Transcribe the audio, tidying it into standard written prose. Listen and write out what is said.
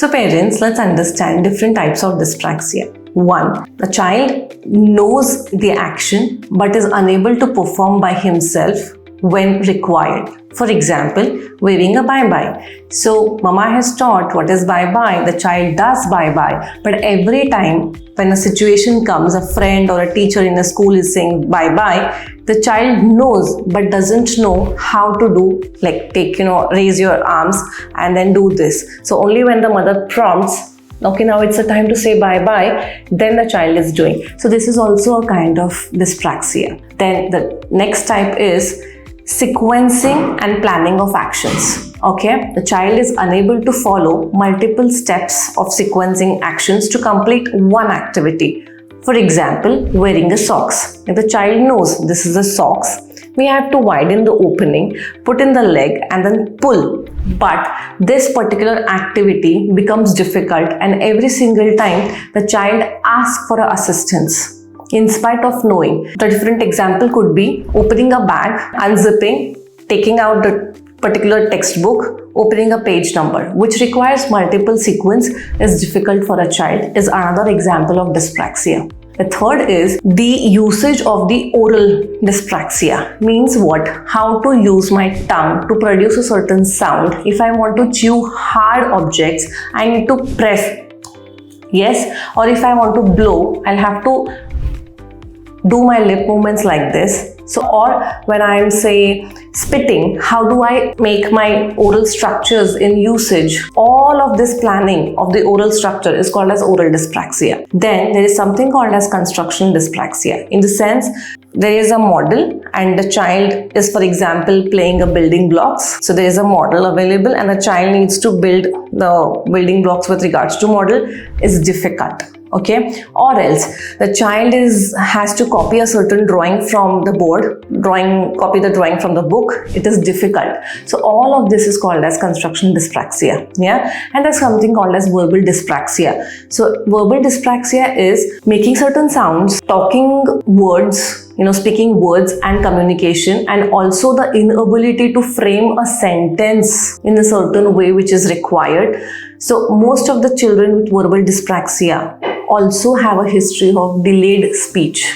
So parents, let's understand different types of dyspraxia. 1. The child knows the action but is unable to perform by himself when required. For example, waving a bye-bye. So mama has taught what is bye-bye, the child does bye-bye, but every time when a situation comes, a friend or a teacher in a school is saying bye-bye, the child knows but doesn't know how to do, like raise your arms and then do this. So only when the mother prompts, okay, now it's a time to say bye-bye, then the child is doing. So this is also a kind of dyspraxia. Then the next type is sequencing and planning of actions. Okay, the child is unable to follow multiple steps of sequencing actions to complete one activity. For example, wearing a socks. If the child knows this is a socks, we have to widen the opening, put in the leg and then pull. But this particular activity becomes difficult and every single time the child asks for assistance in spite of knowing. The different example could be opening a bag, unzipping, taking out the particular textbook, opening a page number, which requires multiple sequence, is difficult for a child, is another example of dyspraxia. The third is the usage of the oral dyspraxia. Means what? How to use my tongue to produce a certain sound. If I want to chew hard objects, I need to press yes, or if I want to blow, I'll have to do my lip movements like this. So, or when I'm spitting, how do I make my oral structures in usage? All of this planning of the oral structure is called as oral dyspraxia. Then there is something called as construction dyspraxia. In the sense, there is a model and the child is, for example, playing a building blocks. So there is a model available and the child needs to build the building blocks with regards to model. Is difficult. Okay, or else the child has to copy a certain drawing from the board, copy the drawing from the book. It is difficult. So all of this is called as construction dyspraxia. Yeah, and there's something called as verbal dyspraxia. So verbal dyspraxia is making certain sounds, talking words, speaking words and communication, and also the inability to frame a sentence in a certain way which is required. So most of the children with verbal dyspraxia also have a history of delayed speech.